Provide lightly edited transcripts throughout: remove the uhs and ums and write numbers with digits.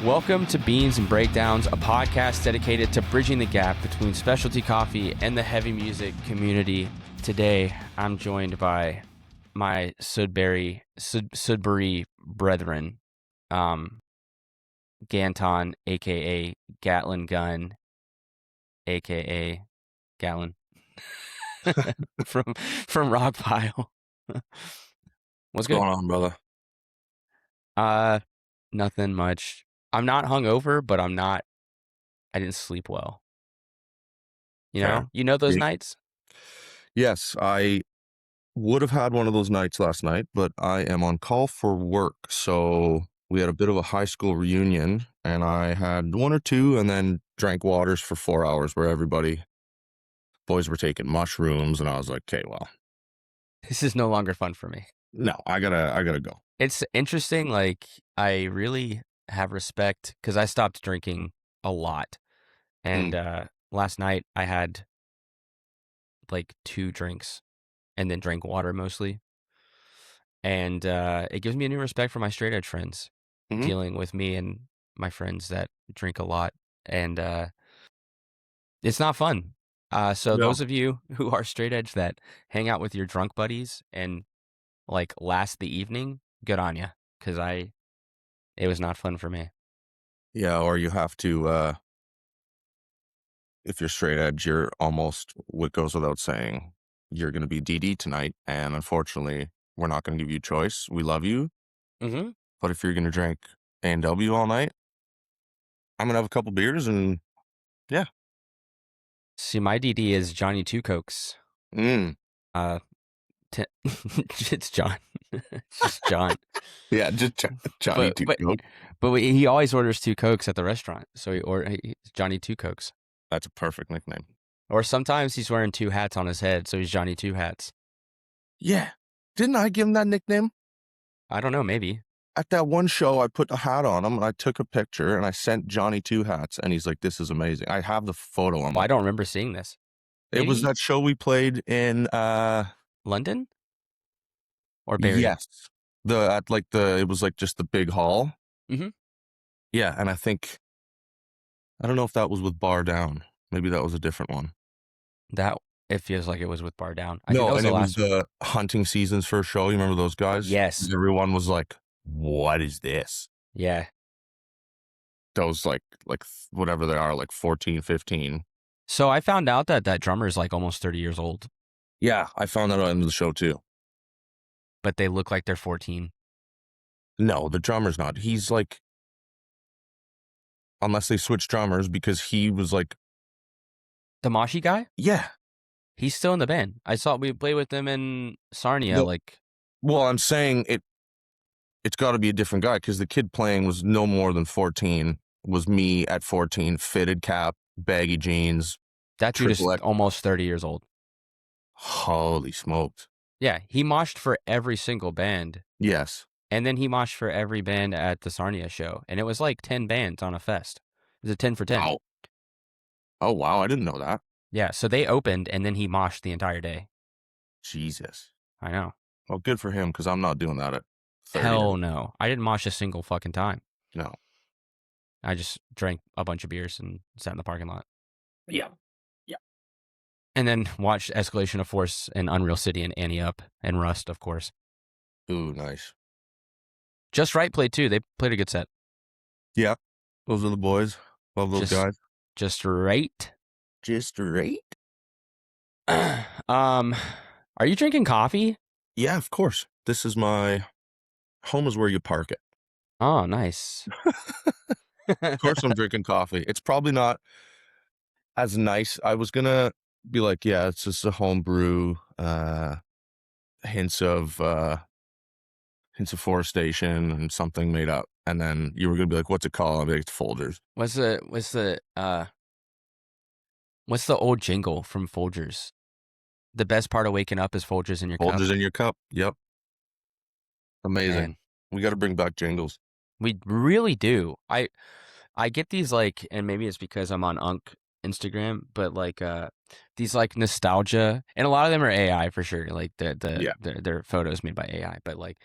Welcome to Beans and Breakdowns, a podcast dedicated to bridging the gap between specialty coffee and the heavy music community. Today, I'm joined by my Sudbury brethren, Ganton, a.k.a. Gatlin Gun, a.k.a. Gatlin, from Rockpyle. What's going on, brother? Nothing much. I'm not hungover, but I didn't sleep well. Fair. You know those nights? Yes, I would have had one of those nights last night, but I am on call for work. So we had a bit of a high school reunion, and I had one or two and then drank waters for 4 hours where boys were taking mushrooms, and I was like, okay, well, this is no longer fun for me. No, I gotta go. It's interesting. Like, I really have respect because I stopped drinking a lot. And last night I had like 2 drinks and then drank water mostly. And it gives me a new respect for my straight edge friends dealing with me and my friends that drink a lot. And it's not fun. So those of you who are straight edge that hang out with your drunk buddies and like last the evening, good on you. Because it was not fun for me. Yeah, or you have to, if you're straight edge, you're almost, what goes without saying, you're going to be DD tonight. And unfortunately, we're not going to give you a choice. We love you. Mm-hmm. But if you're going to drink A&W all night, I'm going to have a couple beers and yeah. See, my DD is Johnny Two Cokes. It's John. It's just John. Yeah, just Johnny Two Cokes. But he always orders 2 Cokes at the restaurant. So he's Johnny Two Cokes. That's a perfect nickname. Or sometimes he's wearing 2 hats on his head, so he's Johnny Two Hats. Yeah. Didn't I give him that nickname? I don't know, maybe. At that one show, I put a hat on him, and I took a picture, and I sent Johnny Two Hats, and he's like, this is amazing. I have the photo on I don't remember seeing this. Maybe? It was that show we played in... London? Or Barrie? Yes. It was like just the big hall. Mm-hmm. Yeah, and I don't know if that was with Bar Down. Maybe that was a different one. It feels like it was with Bar Down. It was the Hunting Season's first show. You remember those guys? Yes. Everyone was like, what is this? Yeah. Those like whatever they are, like 14, 15. So I found out that drummer is like almost 30 years old. Yeah, I found that out in the show too. But they look like they're 14. No, the drummer's not. He's like, unless they switch drummers, because he was like... The Moshi guy? Yeah. He's still in the band. I saw we play with them in Sarnia. Well, I'm saying it's got to be a different guy, because the kid playing was no more than 14. Was me at 14, fitted cap, baggy jeans. That dude is almost 30 years old. Holy smokes. Yeah, he moshed for every single band. Yes. And then he moshed for every band at the Sarnia show. And it was like 10 bands on a fest. It was a 10 for 10. Wow. Oh, wow. I didn't know that. Yeah, so they opened, and then he moshed the entire day. Jesus. I know. Well, good for him, because I'm not doing that at 30. Hell no. I didn't mosh a single fucking time. No. I just drank a bunch of beers and sat in the parking lot. Yeah. And then watched Escalation of Force and Unreal City and Annie Up and Rust, of course. Ooh, nice. Just Right played too. They played a good set. Yeah. Those are the boys. Love those guys. Just Right. Just Right? Are you drinking coffee? Yeah, of course. This is my... Home is where you park it. Oh, nice. Of course I'm drinking coffee. It's probably not as nice. I was going to be like, yeah, it's just a home brew, hints of forestation and something made up. And then you were going to be like, what's it called? I'll be like, it's Folgers. What's the old jingle from Folgers? The best part of waking up is Folgers in your cup. Folgers in your cup. Yep. Amazing. Man. We got to bring back jingles. We really do. I get these like, and maybe it's because I'm on Instagram, but like these like nostalgia, and a lot of them are AI for sure. Like their photos made by AI, but like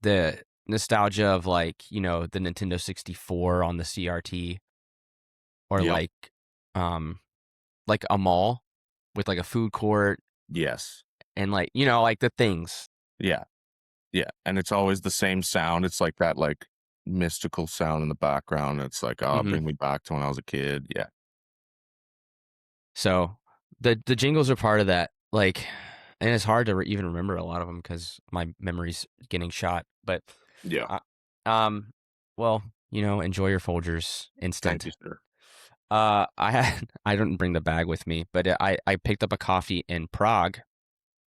the nostalgia of like, you know, the Nintendo 64 on the CRT, or Yep. um like a mall with like a food court Yes. and like, you know, like the things. Yeah. Yeah. And it's always the same sound. It's like that like mystical sound in the background. It's like, oh, Hmm. bring me back to when I was a kid. Yeah. So the jingles are part of that. Like, and it's hard to even remember a lot of them because my memory's getting shot. But, Yeah. uh, um, well, you know, enjoy your Folgers Thank you, instant. sir. I didn't bring the bag with me, but I picked up a coffee in Prague,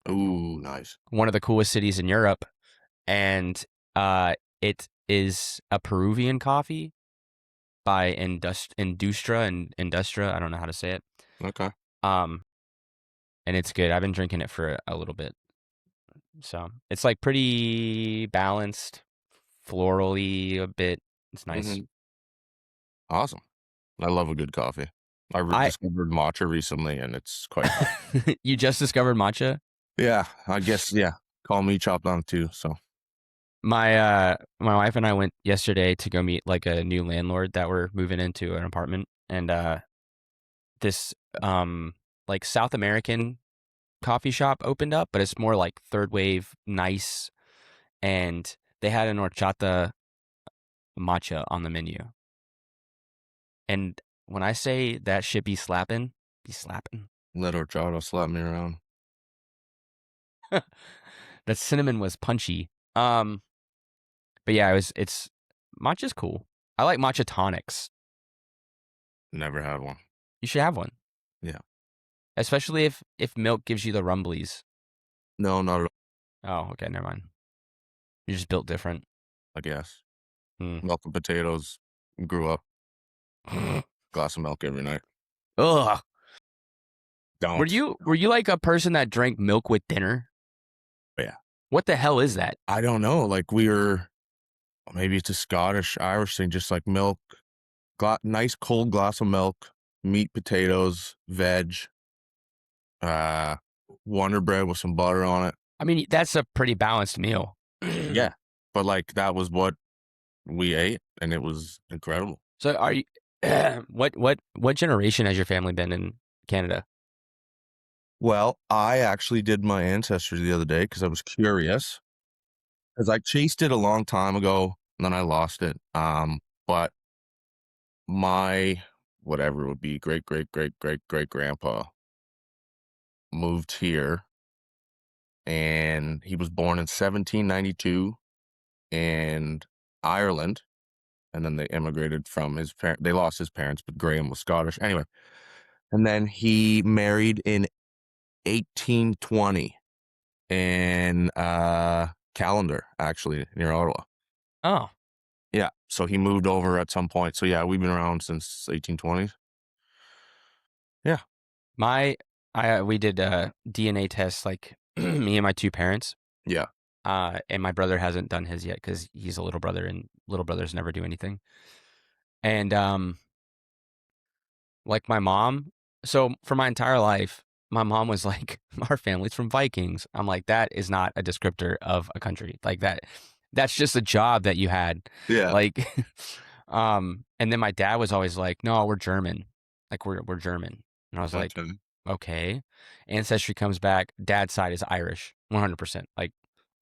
Ooh, nice. one of the coolest cities in Europe, and it is a Peruvian coffee by Industra. I don't know how to say it. Okay. Um, and it's good. I've been drinking it for a little bit, so it's like pretty balanced, florally a bit. It's nice. Hmm. Awesome. I love a good coffee. I I discovered matcha recently and it's quite nice. You just discovered matcha? Yeah. I guess, yeah. Call me chopped on too. So, My wife and I went yesterday to go meet like a new landlord that we're moving into an apartment, and this like South American coffee shop opened up, but it's more like third wave, nice, and they had an horchata matcha on the menu. And when I say that shit be slapping, be slapping. let horchata slap me around. That cinnamon was punchy. But yeah, it's matcha's cool. I like matcha tonics. Never had one. You should have one, Yeah. especially if milk gives you the rumblies. No, not at Oh, okay, never mind. You're just built different. all, I guess. Hmm. Milk and potatoes. Grew up. Glass of milk every night. Ugh. Were Don't. you were you like a person that drank milk with dinner? Yeah. What the hell is that? I don't know. Like we were, maybe it's a Scottish, Irish thing, just like milk, nice cold glass of milk, meat, potatoes, veg, uh, Wonder Bread with some butter on it. I mean, that's a pretty balanced meal. Yeah. But like that was what we ate and it was incredible. So are you what generation has your family been in Canada? Well, I actually did my ancestry the other day because I was curious. Because I chased it a long time ago and then I lost it. But my whatever it would be great great great great great grandpa moved here and he was born in 1792 in Ireland, and then they immigrated from his parents. They lost his parents, but Graham was Scottish anyway. And then he married in 1820 in Callender, actually near Ottawa. Oh, Yeah, so he moved over at some point. So yeah, we've been around since 1820s. Yeah. we did DNA tests, like me and my two parents. Yeah. And my brother hasn't done his yet because he's a little brother, and little brothers never do anything. And like my mom, so for my entire life, my mom was like, "Our family's from Vikings." I'm like, that is not a descriptor of a country. Like that, that's just a job that you had. Yeah. Like, and then my dad was always like, "No, we're German. Like we're German." And I was like, Okay. "Okay." Ancestry comes back. Dad's side is Irish, 100%.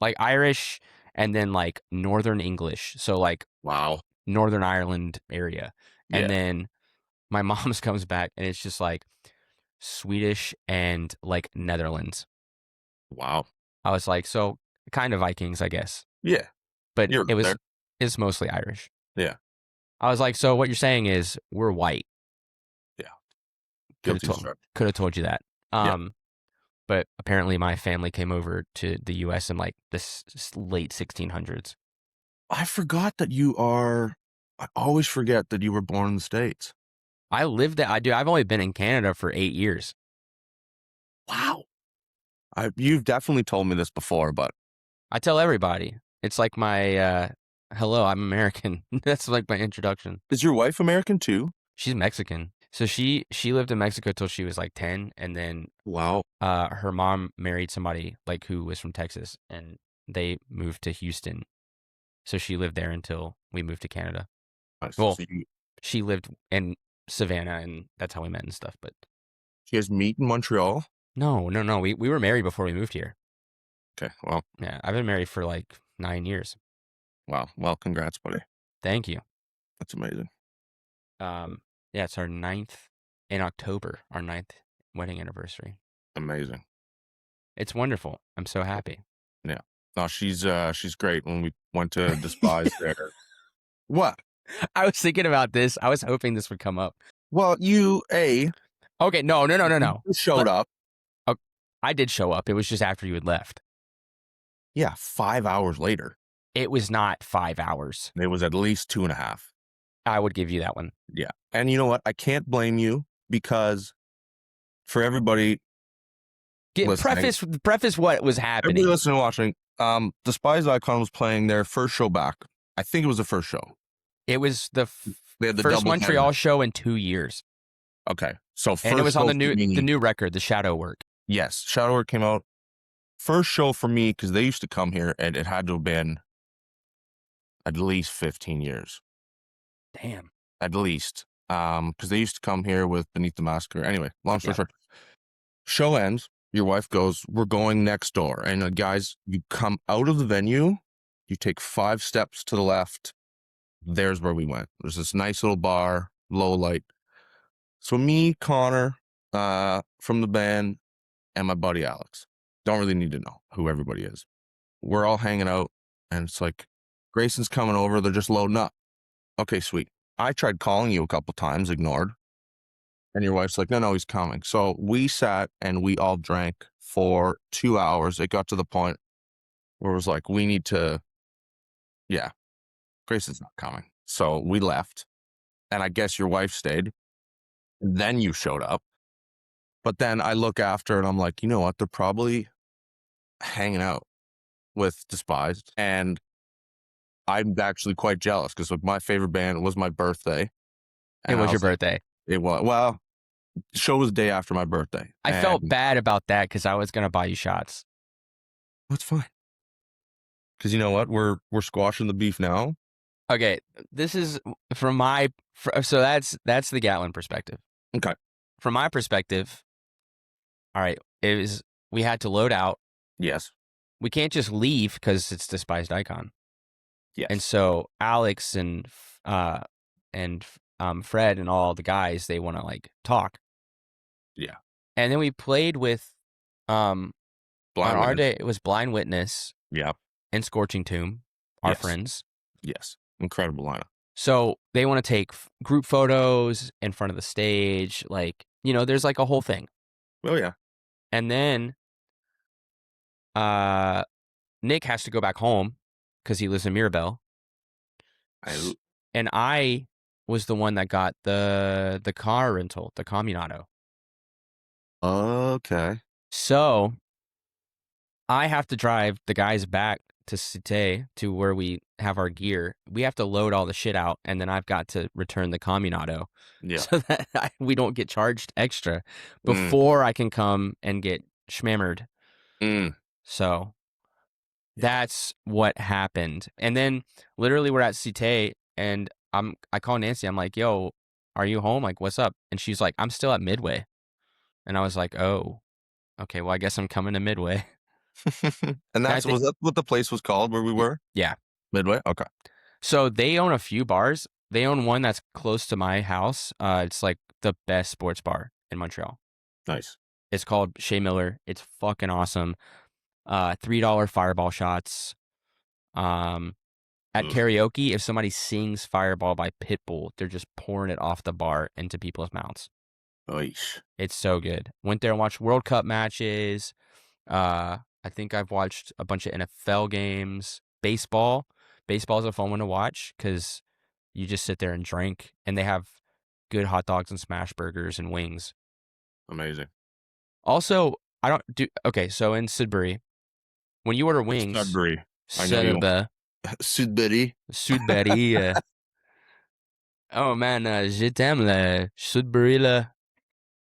Like Irish, and then like Northern English. So like Wow. Northern Ireland area. And Yeah. then my mom's comes back and it's just like Swedish and like Netherlands. Wow. I was like, so kind of Vikings, I guess, Yeah. but You're there. it's mostly Irish. Yeah. I was like, so what you're saying is we're white. Yeah. Could have Guilty as told charged. told you that. Yeah. But apparently my family came over to the U.S. in like this late 1600s. I forgot that you are. I always forget that you were born in the States. I lived there. I've only been in Canada for 8 years. Wow. You've definitely told me this before, but I tell everybody. It's like my hello, I'm American. That's like my introduction. is your wife American too? She's Mexican. So she lived in Mexico till she was like 10, and then Wow. her mom married somebody like who was from Texas, and they moved to Houston. So she lived there until we moved to Canada. Nice. Well, So she lived in Savannah, and that's how we met and stuff. But you guys meet in Montreal? no, no, no. We were married before we moved here. Okay. Well, Yeah, I've been married for like 9 years. wow. Well, congrats, buddy. Thank you. That's amazing. Yeah, it's our 9th in October, our 9th wedding anniversary. Amazing. It's wonderful. I'm so happy. Yeah. No, she's great. When we went to Despise there. What? I was thinking about this. I was hoping this would come up. Well, Okay, no. you showed Let- up. oh, I did show up. It was just after you had left. Yeah, 5 hours later. It was not 5 hours. It was at least 2.5. I would give you that one. Yeah. And you know what? I can't blame you because for everybody listening, Preface what was everybody happening. listening and watching, Despise Icon was playing their first show back. I think it was the first show. It was the They had the first double Montreal header. show in 2 years. Okay. So first And it was on show the for me- new record, the Shadow Work. Yes, Shadow Work came out. First show for me because they used to come here, and it had to have been at least 15 years. Damn. At least. Because they used to come here with Beneath the Massacre. Anyway, long story short. Show ends. Your wife goes, we're going next door. And guys, you come out of the venue, you take 5 steps to the left. There's where we went. There's this nice little bar, low light. So me, Connor, from the band, and my buddy Alex. Don't really need to know who everybody is. We're all hanging out, and it's like, Grayson's coming over. They're just loading up. Okay, sweet. I tried calling you a couple times, ignored. And your wife's like, no, he's coming. So we sat and we all drank for 2 hours. It got to the point where it was like, we need to, Grayson's not coming. So we left. And I guess your wife stayed. Then you showed up. But then I look after and I'm like, you know what? They're probably hanging out with Despised. And I'm actually quite jealous because my favorite band was my birthday. It was your birthday. It was. Well, the show was the day after my birthday. I felt bad about that because I was going to buy you shots. That's fine. Because you know what? We're squashing the beef now. Okay, this is from my... So that's the Gatlin perspective. Okay. From my perspective, all right, we had to load out. Yes. We can't just leave because it's Despised Icon. Yes. And so Alex and Fred and all the guys, they want to like talk. Yeah. And then we played with Blind on our Witness. day it was Blind Witness. Yeah. And Scorching Tomb, our Yes. friends. Yes. Incredible lineup. So they want to take group photos in front of the stage, like, there's like a whole thing. Oh yeah. And then Nick has to go back home because he lives in Mirabel. And I was the one that got the car rental, the Communado. Okay. So I have to drive the guys back to Cité, to where we have our gear. We have to load all the shit out, and then I've got to return the Communado so that we don't get charged extra before I can come and get schmammered. So that's what happened. And then literally we're at Cité, and I call Nancy. I'm like, yo, are you home? Like, what's up? And she's like, I'm still at Midway. And I was like, oh, okay, well, I guess I'm coming to Midway. And was that what the place was called where we were? Yeah. Midway? Okay. So they own a few bars. They own one that's close to my house. It's like the best sports bar in Montreal. Nice. It's called Shea Miller. It's fucking awesome. $3 Fireball shots. At karaoke, if somebody sings Fireball by Pitbull, they're just pouring it off the bar into people's mouths. Oish. It's so good. Went there and watched World Cup matches. I think I've watched a bunch of NFL games. Baseball. Baseball is a fun one to watch because you just sit there and drink, and they have good hot dogs and smash burgers and wings. Amazing. Also, okay, so in Sudbury, when you order wings... Sudbury. Sudbury. Sudbury. Oh man, je t'aime le Sudbury là.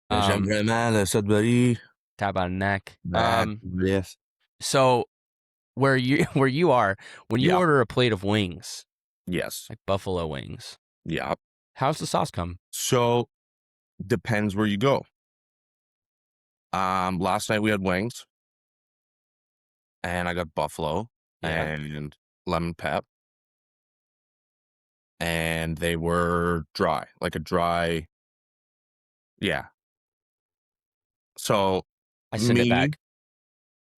J'aime vraiment le Sudbury. Tabarnak. Yes. So where you are, when you Yeah. order a plate of wings, Yes. like buffalo wings, Yeah. how's the sauce come? So depends where you go. Last night we had wings, and I got buffalo Yeah, and lemon pep, and they were dry, like a dry. Yeah. So I send it me, back.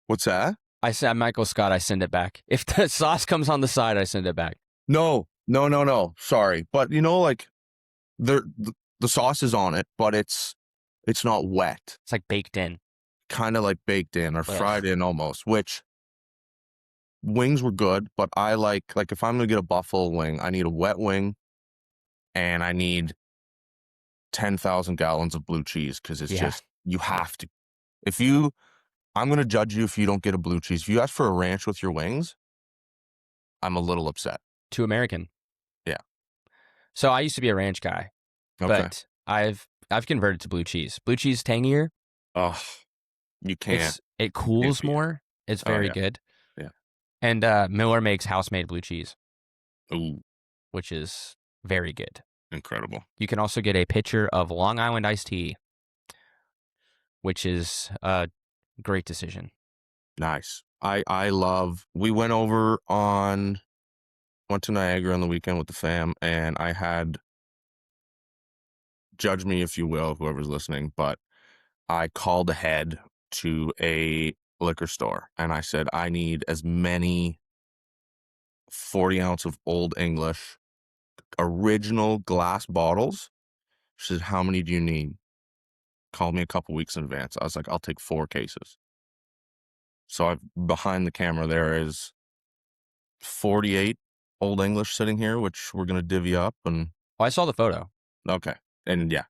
what's that? I said Michael Scott. I send it back. If the sauce comes on the side, I send it back. No, no, no, no. Sorry, but like the sauce is on it, but it's not wet. It's like baked in. Kind of like baked in or fried Ugh. in almost. Which wings were good, but I like if I'm gonna get a buffalo wing, I need a wet wing, and I need 10,000 gallons of blue cheese because it's Yeah, just you have to. If you, I'm gonna judge you if you don't get a blue cheese. If you ask for a ranch with your wings, I'm a little upset. too American. Yeah. So I used to be a ranch guy, Okay. but I've converted to blue cheese. Blue cheese tangier. Oh, you It can't cools beat it. more. It's Oh very yeah. good. Yeah. And Miller makes house-made blue cheese, Ooh, which is very good. incredible. You can also get a pitcher of Long Island iced tea, which is a great decision. Nice. I love. We went to Niagara on the weekend with the fam, and I had, judge me if you will, whoever's listening, but I called ahead to a liquor store and I said I need as many 40-ounce of Old English original glass bottles. She said, "How many do you need?" Called me a couple weeks in advance. I was like, "I'll take 4 cases." So behind the camera there is 48 Old English sitting here, which we're gonna divvy up. And Oh, I saw the photo. okay, and yeah,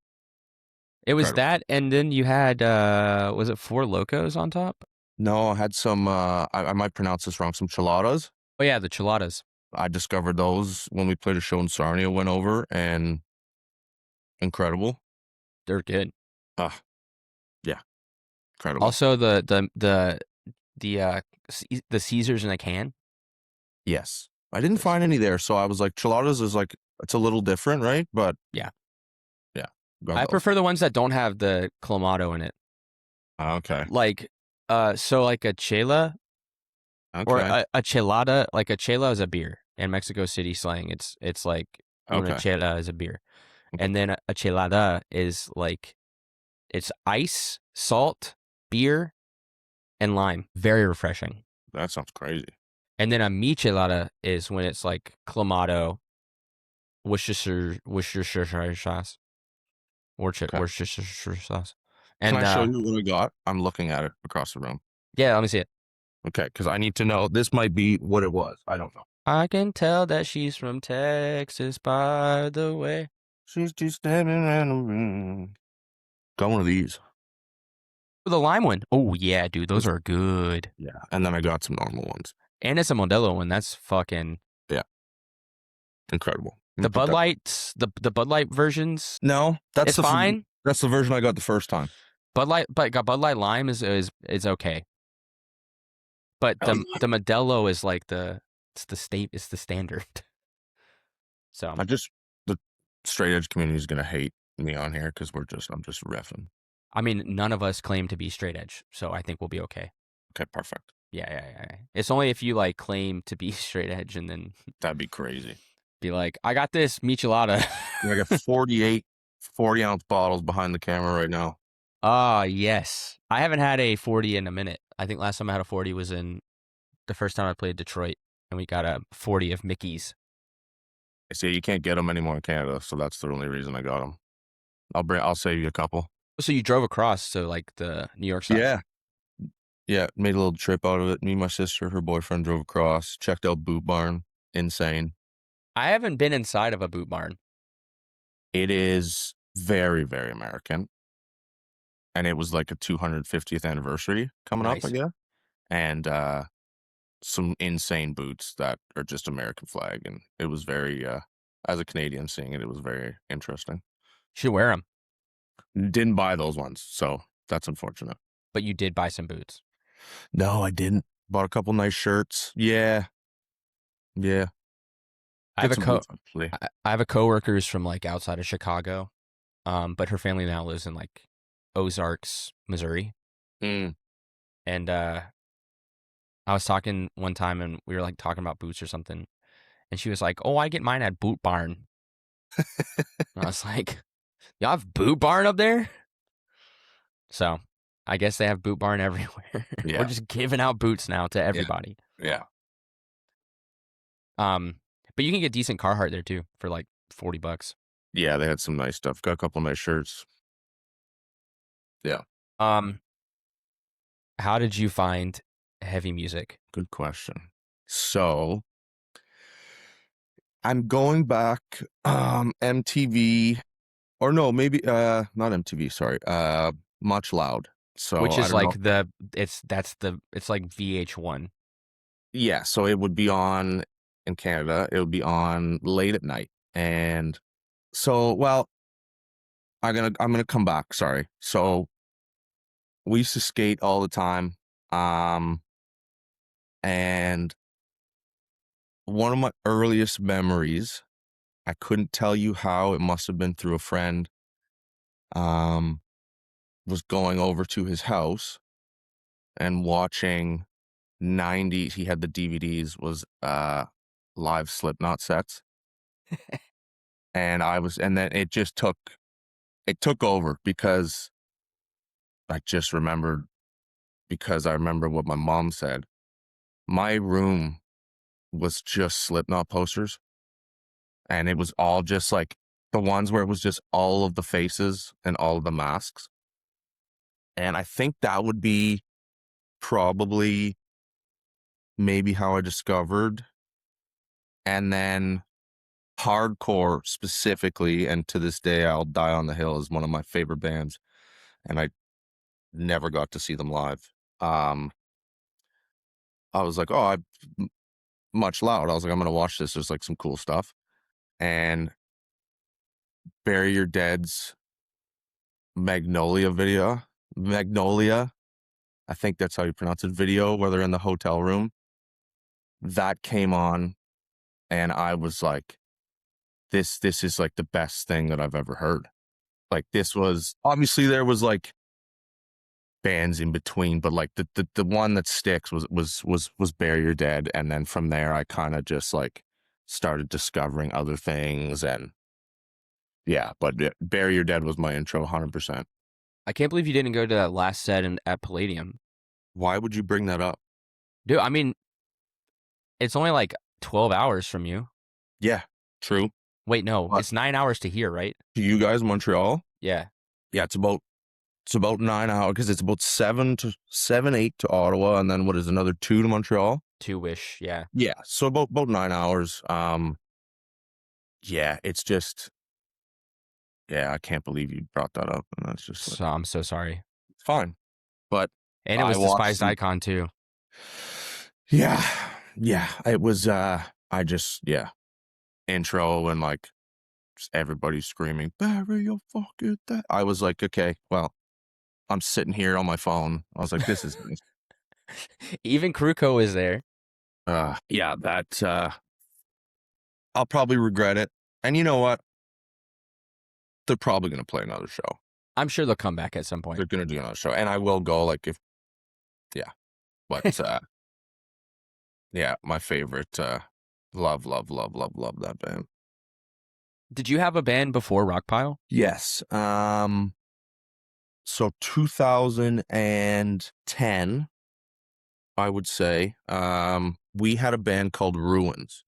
It was incredible. that, and then you had was it Four Locos on top? No, I had some. I might pronounce this wrong. Some chiladas. Oh yeah, the chiladas. I discovered those when we played a show in Sarnia. Went over and incredible. They're good. Ah, yeah, incredible. Also the Caesars in a can. Yes, I didn't Those are find good. any there, so I was like, chiladas is like it's a little different, right? But Yeah, yeah, got I those. prefer the ones that don't have the clamato in it. Okay, Like so like a chela or okay, a chelada. Like a chela is a beer in Mexico City slang. It's like una okay. chela is a beer, and then a chelada is like it's ice, salt, beer, and lime. Very refreshing. That sounds crazy. And then a michelada is when it's like clamato, Worcestershire sauce, Okay, Worcestershire sauce, can and I show you what I got? I'm looking at it across the room. yeah, let me see it. Okay, because I need to know. This might be what it was. I don't know. I can tell that she's from Texas, by the way. She's just standing around the room. Got one of these. The lime one. Oh yeah, dude, those This- are good. Yeah, and then I got some normal ones. And it's a Modelo one. That's fucking Yeah, incredible. Let me the put Bud that. Lights, the Bud Light versions. No, It's fine. that's the version I got the first time. Bud Light Lime is okay. But Oh, the Modelo is like it's the standard. So The straight edge community is gonna hate me on here because I'm just riffing. I mean, none of us claim to be straight edge, so I think we'll be okay. Okay, perfect. Yeah. It's only if you like claim to be straight edge and then That'd be crazy. be like, I got this michelada. I got 48 40-ounce bottles behind the camera right now. Ah, yes. I haven't had a 40 in a minute. I think last time I had a 40 was in the first time I played Detroit, and we got a 40 of Mickey's. I see you can't get them anymore in Canada, so that's the only reason I got them. I'll save you a couple. So you drove across to like the New York side. Yeah. Yeah, made a little trip out of it. Me, my sister, her boyfriend drove across, checked out Boot Barn. Insane. I haven't been inside of a boot barn. It is very, very American. And it was like a 250th anniversary coming up, I Nice. guess. And some insane boots that are just American flag. And it was very, as a Canadian seeing it, it was very interesting. Should wear them, Didn't buy those ones, so that's unfortunate. but you did buy some boots. No, I didn't. Bought a couple nice shirts. Yeah, yeah. I have Get a some co boots actually. I have a coworker who's from like outside of Chicago, but her family now lives in like Ozarks, Missouri. Mm. And I was talking one time, and we were like talking about boots or something, and she was like, "Oh, I get mine at Boot Barn." And I was like, "Y'all have Boot Barn up there?" So I guess they have Boot Barn everywhere. We're Yeah, just giving out boots now to yeah, everybody. yeah. Um, but you can get decent Carhartt there too for like $40. Yeah, they had some nice stuff. Got a couple nice shirts. Yeah, Um, how did you find heavy music? good question. So I'm going back, MTV, or no, maybe not MTV, sorry. Much Loud. So Which I is don't know. like it's like VH1. Yeah, so it would be on in Canada, it would be on late at night. And so, well, I'm gonna come back, sorry. So we used to skate all the time. Um, and one of my earliest memories, I couldn't tell you how, it must have been through a friend, um, was going over to his house and watching 90s. He had the DVDs, was live Slipknot sets. And then it took over because I just remembered, because I remember what my mom said. My room was just Slipknot posters, and it was all just like the ones where it was just all of the faces and all of the masks. And I think that would be probably maybe how I discovered. And then hardcore specifically, and to this day, I'll Die on the Hill is one of my favorite bands, and I never got to see them live. Um, I was like, Much Loud. I was like, I'm gonna watch this. There's like some cool stuff. And Bury Your Dead's Magnolia, I think that's how you pronounce it, video where they're in the hotel room. That came on, and I was like, this is like the best thing that I've ever heard. Like, this was obviously, there was like bands in between, but like the one that sticks was Bury Your Dead. And then from there I kind of just like started discovering other things. And yeah, but Bury Your Dead was my intro 100%. I can't believe you didn't go to that last set at Palladium. Why would you bring that up? Dude, I mean, it's only like 12 hours from you. Yeah, true. Wait, no, But it's 9 hours to here, right? to you guys, Montreal, Yeah, yeah, it's about 9 hours, because it's about 8 to Ottawa, and then what is another 2 to Montreal? two-ish, yeah. Yeah, so about 9 hours. Yeah, it's just, yeah, I can't believe you brought that up, and that's just like, So I'm so sorry. it's fine. But And it I was watched Despised some. Icon too. Yeah, yeah, it was. I just, yeah, intro, and like just everybody screaming, "Bury your fucking dead." I was like, okay, well, I'm sitting here on my phone. I was like, this is nice. Even Kruko is there. Yeah, I'll probably regret it. And you know what? They're probably gonna play another show. I'm sure they'll come back at some point. They're gonna do another show, and I will go. Like, if, yeah, but yeah, my favorite. Love, love, love, love, love that band. Did you have a band before Rockpile? Yes. So 2010, I would say, we had a band called Ruins.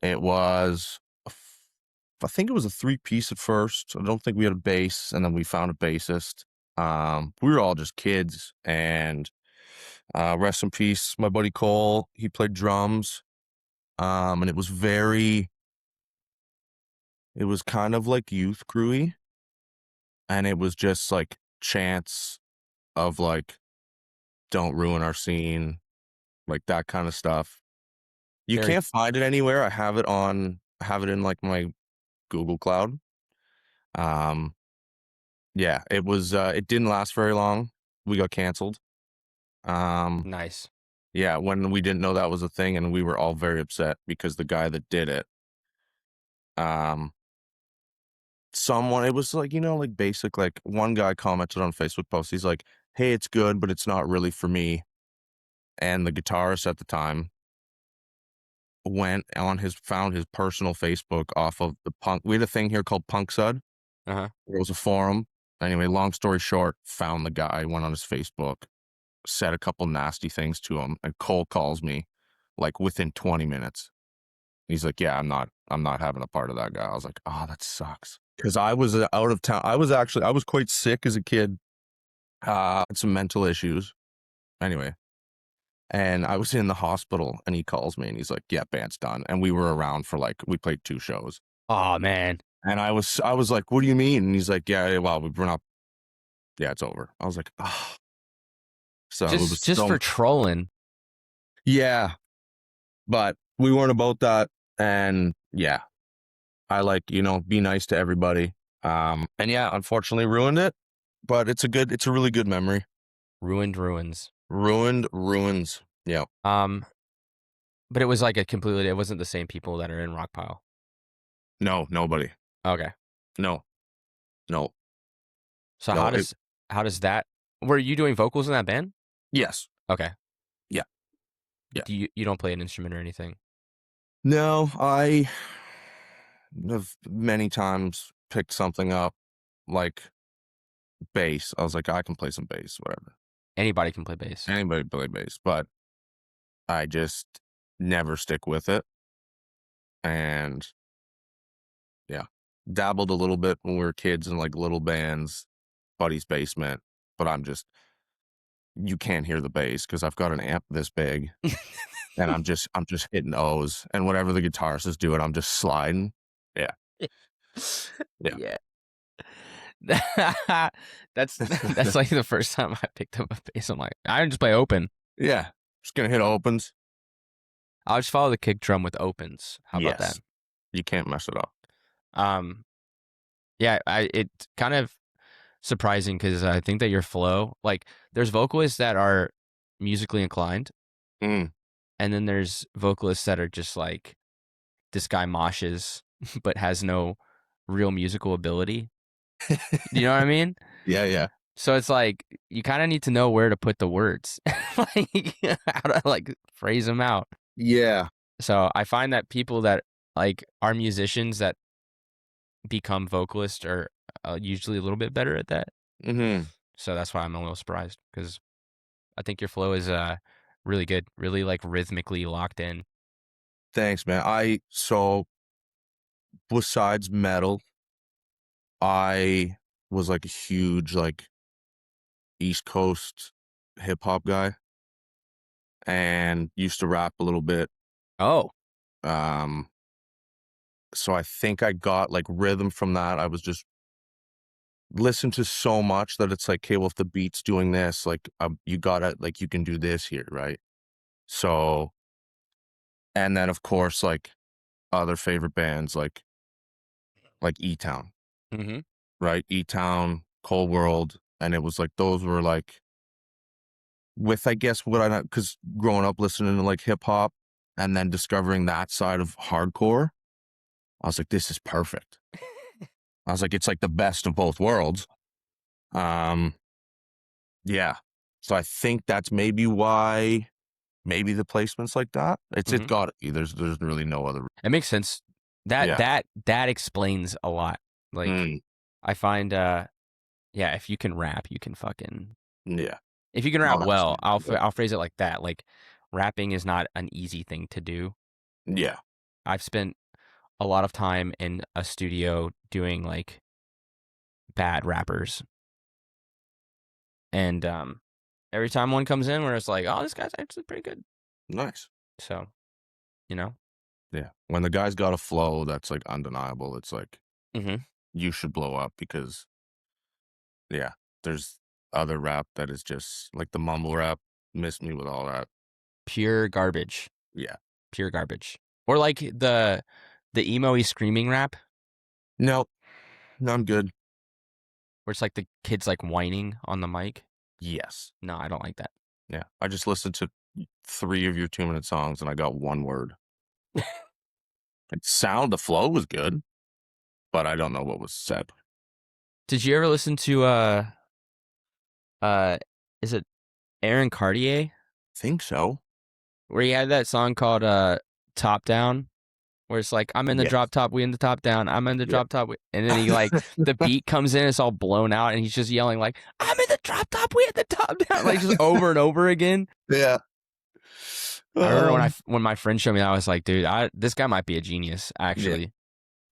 It was, I think it was a three-piece at first. I don't think we had a bass, and then we found a bassist. We were all just kids, and rest in peace, my buddy Cole. He played drums, and it was kind of like youth crewy, and it was just like chants of like, "Don't ruin our scene," like that kind of stuff. You Very can't find it anywhere. I have it in like my Google Cloud. Um, yeah, it didn't last very long. We got canceled. Um, nice. Yeah, when we didn't know that was a thing, and we were all very upset because the guy that did it, um, it was like, like basic, like one guy commented on Facebook post. He's like, "Hey, it's good, but it's not really for me." And the guitarist at the time found his personal Facebook off of the punk. We had a thing here called Punk Sud. Uh-huh. It was a forum. Anyway, long story short, found the guy, went on his Facebook, said a couple nasty things to him, and Cole calls me like within 20 minutes. He's like, "Yeah, I'm not having a part of that guy." I was like, "Oh, that sucks." Because I was out of town. I was quite sick as a kid. Had some mental issues. Anyway, and I was in the hospital, and he calls me, and he's like, "Yeah, band's done." And we were around for we played 2 shows. Oh man. And I was like, "What do you mean?" And he's like, "Yeah, well, we're not. Yeah, it's over." I was like, "Oh." So it was Just for trolling. yeah, but we weren't about that. And yeah, I be nice to everybody. And yeah, unfortunately ruined it, but it's a really good memory. Ruined ruins. Ruined ruins. Yeah. But it was like it wasn't the same people that are in Rockpyle. No, nobody. Okay. No, no, So no. how does that, were you doing vocals in that band? Yes. Okay. Yeah. Yeah. Do you don't play an instrument or anything? No, I have many times picked something up like bass. I was like, I can play some bass, whatever. Anybody can play bass. Anybody play bass, but I just never stick with it. And yeah, dabbled a little bit when we were kids in like little bands, buddy's basement, but you can't hear the bass because I've got an amp this big, and I'm just hitting O's, and whatever the guitarist is doing, I'm just sliding. Yeah, yeah. Yeah. That's like the first time I picked up a bass. I'm like, I just play open. Yeah, just gonna hit opens. I'll just follow the kick drum with opens. How about that? Yes, you can't mess it up. Yeah, it's kind of surprising because I think that your flow, like, there's vocalists that are musically inclined, Mm. and then there's vocalists that are just like, this guy moshes but has no real musical ability. You know what I mean? Yeah, yeah, So it's like you kind of need to know where to put the words, like how to like phrase them out. yeah. So I find that people that like are musicians that become vocalists are usually a little bit better at that. Mm-hmm. So that's why I'm a little surprised because I think your flow is really good, really like rhythmically locked in. Thanks, man. Besides metal, I was like a huge East Coast hip hop guy and used to rap a little bit. Oh, Um, so I think I got like rhythm from that. I was just listened to so much that it's like, okay, well, if the beat's doing this, you gotta you can do this here, right? So, and then of course, other favorite bands like E Town, mm-hmm. right? E Town, Cold World, and it was like those were like with I guess what I because growing up listening to like hip hop and then discovering that side of hardcore, I was like, this is perfect. I was like, it's like the best of both worlds. Um, yeah. So I think that's maybe why the placement's like that. It Mm-hmm. got there's really no other. It makes sense. That Yeah. that that explains a lot. Like Mm, I find, yeah, if you can rap, you can fucking. yeah. If you can rap No, well, absolutely. Yeah. I'll phrase it like that. Like rapping is not an easy thing to do. Yeah. I've spent a lot of time in a studio doing like bad rappers, and every time one comes in where it's like, oh, this guy's actually pretty good. Nice. So, you know. Yeah. When the guy's got a flow that's like undeniable, it's like Mm-hmm. you should blow up because yeah, there's other rap that is just like the mumble rap. Miss me with all that. Pure garbage. Yeah. Pure garbage. Or like the emo-y screaming rap, No, no, I'm good. where it's like the kids like whining on the mic. Yes. No, I don't like that. Yeah. I just listened to 3 of your 2-minute songs, and I got 1 word. The flow was good, but I don't know what was said. Did you ever listen to uh is it Aaron Cartier? Think so. Where he had that song called Top Down, where it's like, I'm in the Yes. drop top, we in the top down, I'm in the Yeah. drop top, and then he like the beat comes in, it's all blown out, and he's just yelling like, I'm in the drop top, we in the top down, like just over and over again. Yeah. I remember when my friend showed me that, I was like, dude, this guy might be a genius, Yeah. actually.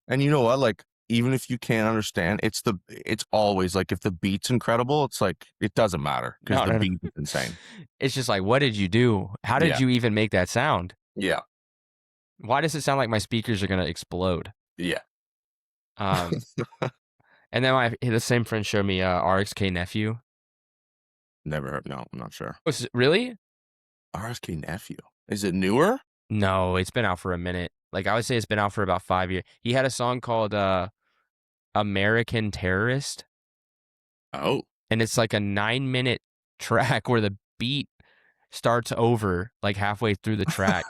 And you know what? Like, even if you can't understand, it's always like, if the beat's incredible, it's like, it doesn't matter because the No. beat is insane. It's just like, what did you do? How did Yeah. you even make that sound? Yeah. Why does it sound like my speakers are gonna explode? Yeah. And then the same friend showed me RXK Nephew. Never heard. No, I'm not sure. Really? RSK Nephew. Is it newer? No, it's been out for a minute. Like, I would say it's been out for about 5 years. He had a song called American Terrorist, Oh. and it's like a 9-minute track where the beat starts over like halfway through the track,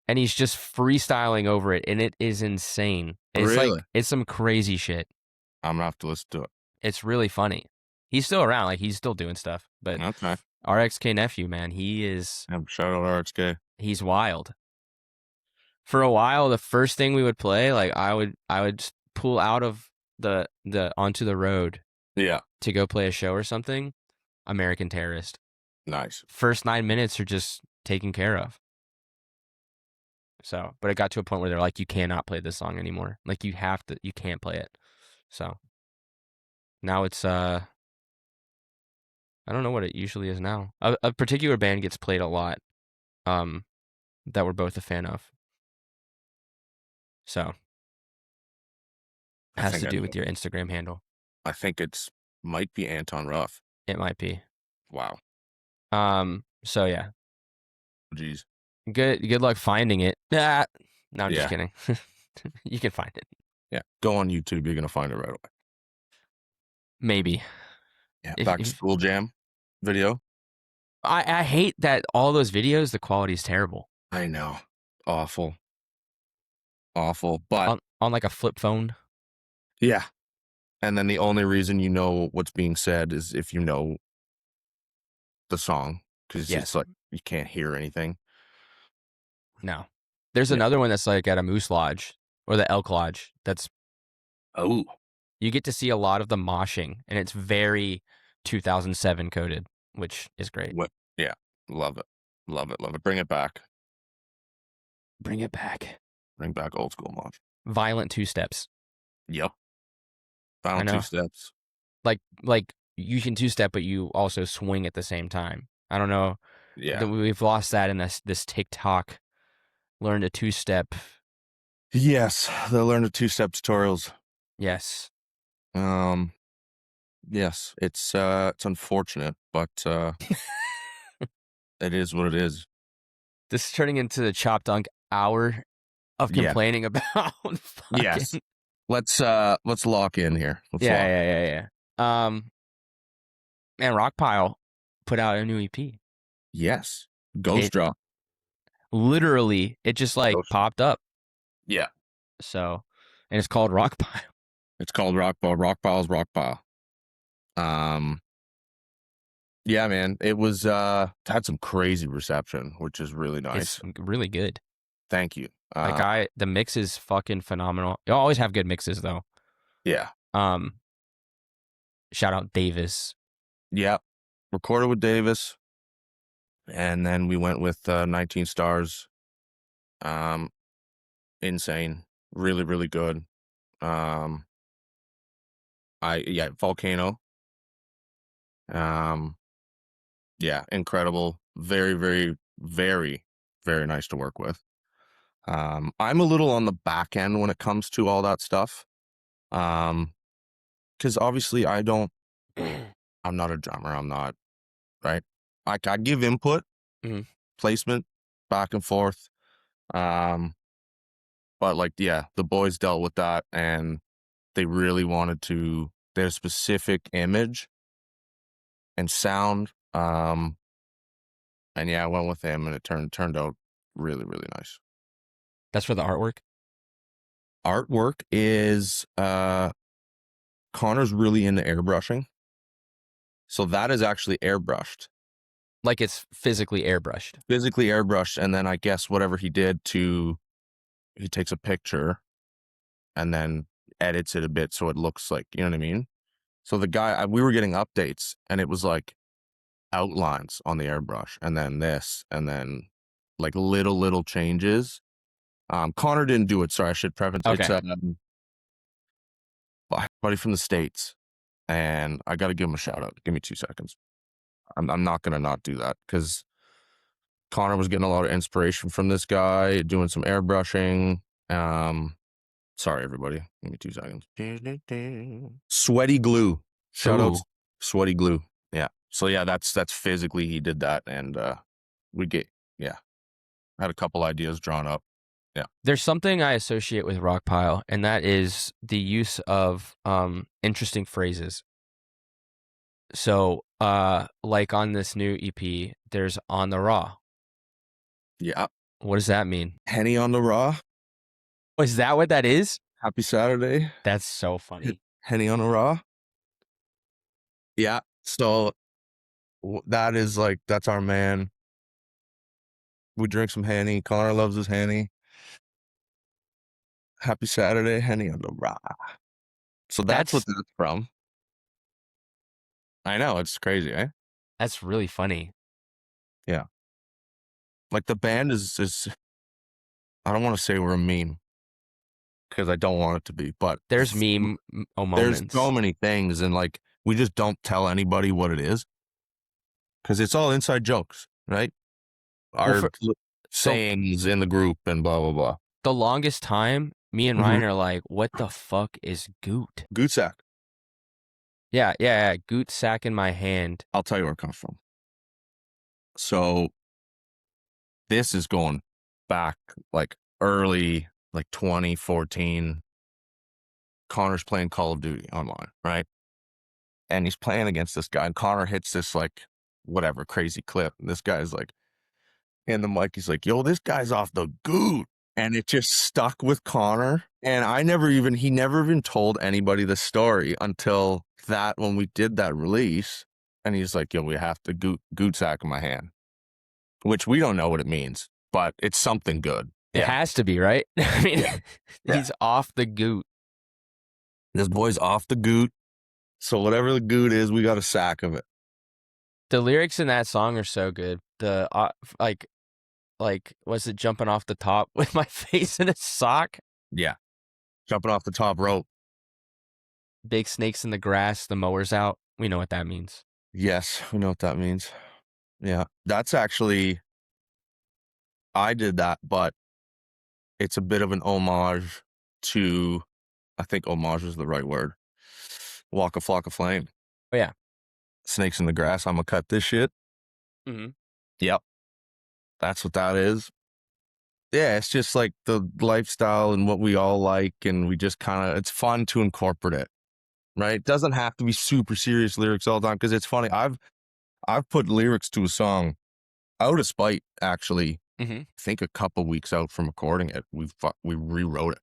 and he's just freestyling over it, and it is insane. It's like, Really? it's some crazy shit. I'm gonna have to listen to it. It's really funny. He's still around, like he's still doing stuff. But Okay. RXK Nephew, man, Shout out RXK. he's wild. For a while, the first thing we would play, like I would just pull out of the onto the road Yeah. to go play a show or something. American Terrorist. Nice. First 9 minutes are just taken care of. So, but it got to a point where they're like, you cannot play this song anymore. Like you can't play it. So now it's I don't know what it usually is now. A particular band gets played a lot, that we're both a fan of. So I has think to I do know. with your Instagram handle. I think might be Anton Ruff. It might be. Wow. So yeah, Jeez. good luck finding it. No, I'm just Yeah. kidding. You can find it. Yeah. Go on YouTube. You're gonna find it right away. Maybe. Yeah. If, Back to if School Jam video. I hate that all those videos, the quality is terrible. I know. Awful. But On like a flip phone. yeah. And then the only reason you know what's being said is if you know the song, because Yes. it's like you can't hear anything. No. There's Yeah. another one that's like at a moose lodge or the elk lodge. Oh. You get to see a lot of the moshing, and it's very 2007 coded, which is great. Yeah. Love it. Love it. Love it. Bring it back. Bring it back. Bring back old school mosh. Violent two steps. Yep. Final 2 steps. Like you can two step, but you also swing at the same time. I don't know. Yeah. We've lost that in this TikTok. Learn a two step. Yes, they'll learn the 2-step tutorials. Yes. Yes, it's unfortunate, but it is what it is. This is turning into the Chop Dunk hour of complaining about. Yes. Let's lock in here. Yeah. Man, Rockpyle put out a new EP. Yes. Ghost drop. Literally, it just like popped up. Yeah. So, and it's called Rockpyle. It's called Rockpyle. Rockpyle's Rockpyle. Yeah, man. It was had some crazy reception, which is really nice. It's really good. Thank you. The mix is fucking phenomenal. You always have good mixes though. Yeah. Shout out Davis. Yeah. Recorded with Davis. And then we went with 19 Stars. Insane. Really, really good. Volcano. Yeah, incredible. Very, very, very, very nice to work with. I'm a little on the back end when it comes to all that stuff. Because obviously I'm not a drummer. I'm not, right? I give input, placement, back and forth. But like, yeah, the boys dealt with that, and they really wanted their specific image and sound. And yeah, I went with him, and it turned out really, really nice. That's for the artwork? Artwork is Connor's really into airbrushing. So that is actually airbrushed. Like it's physically airbrushed. Physically airbrushed, and then I guess whatever he takes a picture and then edits it a bit so it looks like, you know what I mean? So the guy, we were getting updates, and it was like outlines on the airbrush, and then this, and then like little changes. Connor didn't do it. Sorry, I should preface. Okay. It's a buddy from the States, and I got to give him a shout out. Give me 2 seconds. I'm not going to not do that because Connor was getting a lot of inspiration from this guy doing some airbrushing. Sorry, everybody. Give me 2 seconds. Sweaty Glue. Shout out Ooh. Sweaty Glue. Yeah. So yeah, that's physically he did that, and I had a couple ideas drawn up. Yeah. There's something I associate with Rockpyle, and that is the use of interesting phrases. So, like on this new EP, there's on the raw. Yeah. What does that mean? Henny on the raw. Oh, is that what that is? Happy Saturday. That's so funny. Henny on the raw. Yeah. So that is like, that's our man. We drink some Henny. Connor loves his Henny. Happy Saturday, Henny on the raw. So that's what that's from. I know, it's crazy, eh? That's really funny. Yeah. Like the band is I don't want to say we're a meme because I don't want it to be, but There's meme there's moments. so many things, and like we just don't tell anybody what it is because it's all inside jokes, right? Our sayings in the group and blah blah blah. The longest time, me and Ryan are like, "What the fuck is goot?" Goot sack. Yeah. Goot sack in my hand. I'll tell you where it comes from. So this is going back like early, like 2014. Connor's playing Call of Duty online, right? And he's playing against this guy, and Connor hits this like whatever crazy clip. And this guy's like in the mic, he's like, "Yo, this guy's off the goot." And it just stuck with Connor. And he never even told anybody the story until that when we did that release. And he's like, "Yo, we have to goot sack in my hand," which we don't know what it means, but it's something good. It has to be, right? I mean, he's off the goot. This boy's off the goot. So whatever the goot is, we got a sack of it. The lyrics in that song are so good. The like was it jumping off the top with my face in a sock? Yeah. Jumping off the top rope. Big snakes in the grass, the mower's out. We know what that means. Yes, we know what that means. Yeah. That's actually, I did that, but it's a bit of an homage to, I think homage is the right word. Walk a Flock of Flame. Oh, yeah. Snakes in the grass. I'm going to cut this shit. Mm-hmm. Yep. That's what that is. Yeah, it's just like the lifestyle and what we all like, and we just kind of, it's fun to incorporate it, right? It doesn't have to be super serious lyrics all the time, because it's funny. I've put lyrics to a song out of spite, actually. I think a couple weeks out from recording it, we rewrote it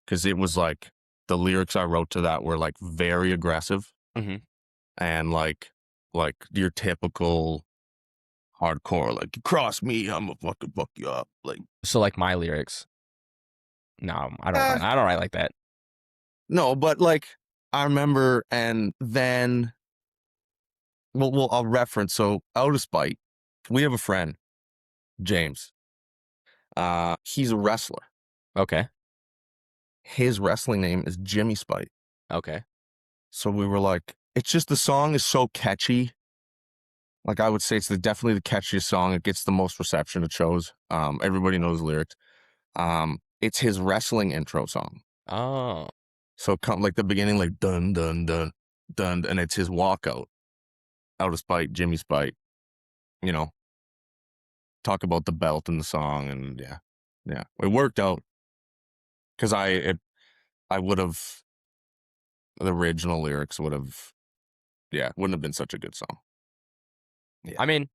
because it was like the lyrics I wrote to that were like very aggressive and like your typical hardcore, like, "You cross me, I'm gonna fucking fuck you up." Like, so like my lyrics. No, I don't write like that. No, but like I remember, and then I'll reference. So out of spite, we have a friend, James. He's a wrestler. Okay. His wrestling name is Jimmy Spite. Okay. So we were like, it's just the song is so catchy. Like I would say it's definitely the catchiest song. It gets the most reception at shows. Everybody knows the lyrics. It's his wrestling intro song. Oh. So come like the beginning, like dun dun dun dun, and it's his walkout. Out of spite, Jimmy Spite. You know, talk about the belt in the song, and yeah, it worked out because I would have, the original lyrics would have, wouldn't have been such a good song. Yeah. I mean,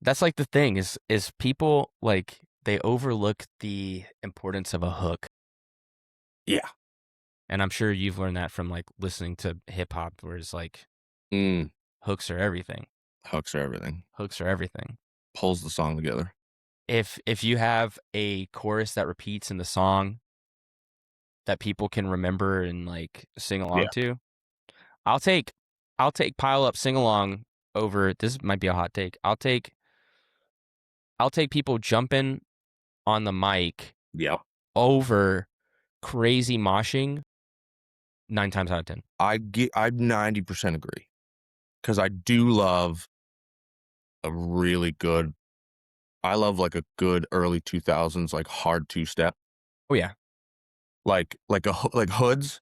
That's like the thing is people like they overlook the importance of a hook. Yeah. And I'm sure you've learned that from like listening to hip hop where it's like Mm, hooks are everything. hooks are everything. Hooks are everything. Pulls the song together. If you have a chorus that repeats in the song that people can remember and like sing along Yeah. to, I'll take pile up sing along over this might be a hot take. I'll take people jumping on the mic Yep. over crazy moshing 9 times out of 10. I 90% agree. Because I do love a really good, I love like a good early 2000s, like hard two-step. Oh yeah. Like hoods,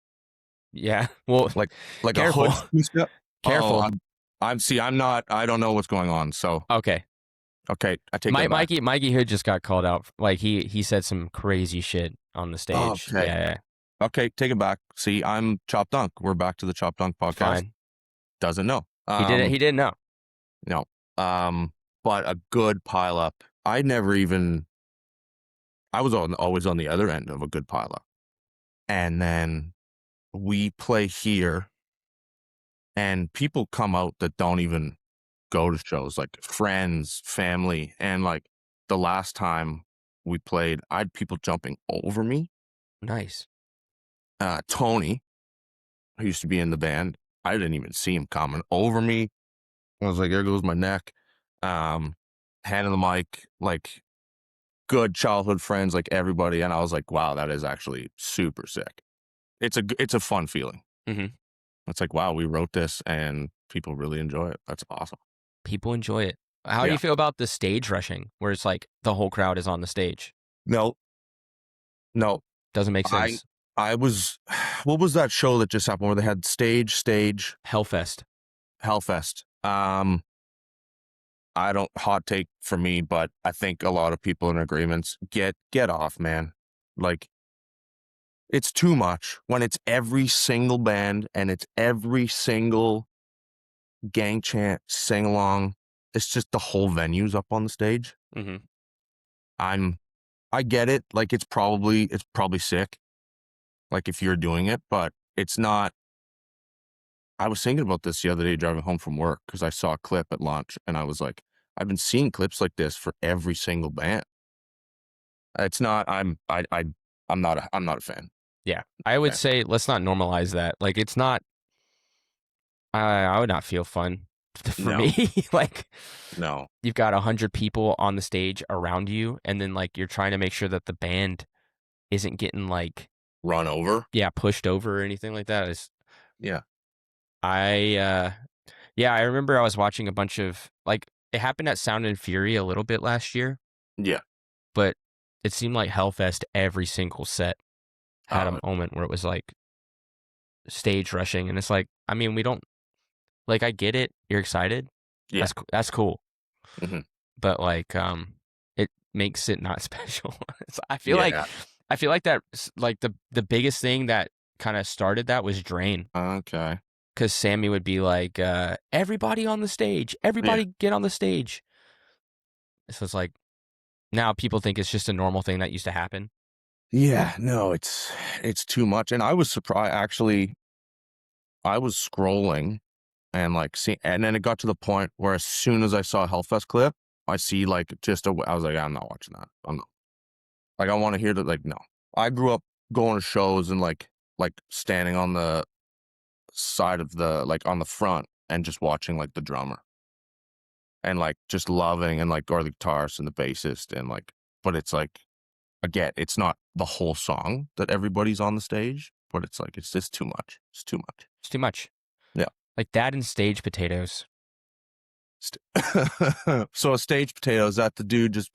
Yeah. Well, like like a careful. hoods two-step. Oh, Careful. I'm not, I don't know what's going on. So, Okay. okay, I take that back. Mikey Hood just got called out. Like he said some crazy shit on the stage. Okay. Yeah. Okay, take it back. See, I'm Chop Dunk. We're back to the Chop Dunk podcast. Fine. Doesn't know. He didn't know. No. But a good pile up. I was always on the other end of a good pile up. And then we play here and people come out that don't even go to shows, like friends, family. And like the last time we played, I had people jumping over me. Nice. Tony, who used to be in the band, I didn't even see him coming over me. I was like, there goes my neck. Hand on the mic, like good childhood friends, like everybody. And I was like, wow, that is actually super sick. It's a fun feeling. Mm-hmm. It's like, wow, we wrote this and people really enjoy it. That's awesome. People enjoy it. How do Yeah. you feel about the stage rushing where it's like the whole crowd is on the stage? No, no, Doesn't make I, sense. I was, what was that show that just happened where they had stage, Hellfest. Hellfest? I don't, hot take for me, but I think a lot of people in agreements get off, man. Like, it's too much when it's every single band and it's every single gang chant, sing along. It's just the whole venue's up on the stage. Mm-hmm. I get it. Like it's probably sick. Like if you're doing it, but it's not. I was thinking about this the other day driving home from work because I saw a clip at lunch and I was like, I've been seeing clips like this for every single band. It's not. I'm not a fan. Yeah. I would Fan. say let's not normalize that. Like it's not I would not feel fun for No, me. Like no. you've got 100 people on the stage around you, and then like you're trying to make sure that the band isn't getting like Run over. pushed over or anything like that. Yeah. I yeah, I remember I was watching a bunch of like it happened at Sound and Fury a little bit last year, Yeah. but it seemed like Hellfest every single set had a Uh, moment where it was like stage rushing, and it's like I mean we don't like I get it, you're excited, yeah. that's cool, Hmm. but like it makes it not special. So Yeah. I feel like that like the biggest thing that kind of started that was Drain. Okay. Because Sammy would be like, everybody on the stage, Yeah. everybody get on the stage. So it's like now people think it's just a normal thing that used to happen. Yeah. No, it's too much. And I was surprised actually. I was scrolling and like see, and then it got to the point where as soon as I saw a Hellfest clip, I see like I was like, I'm not watching that. I'm not. Like I want to hear that. Like no, I grew up going to shows and like standing on the side of the like on the front and just watching like the drummer and like just loving and like or the guitarist and the bassist and like, but it's like again, it's not the whole song that everybody's on the stage, but it's like it's just too much. It's too much. It's too much. Yeah. Like that and stage potatoes. So a stage potato, is that the dude just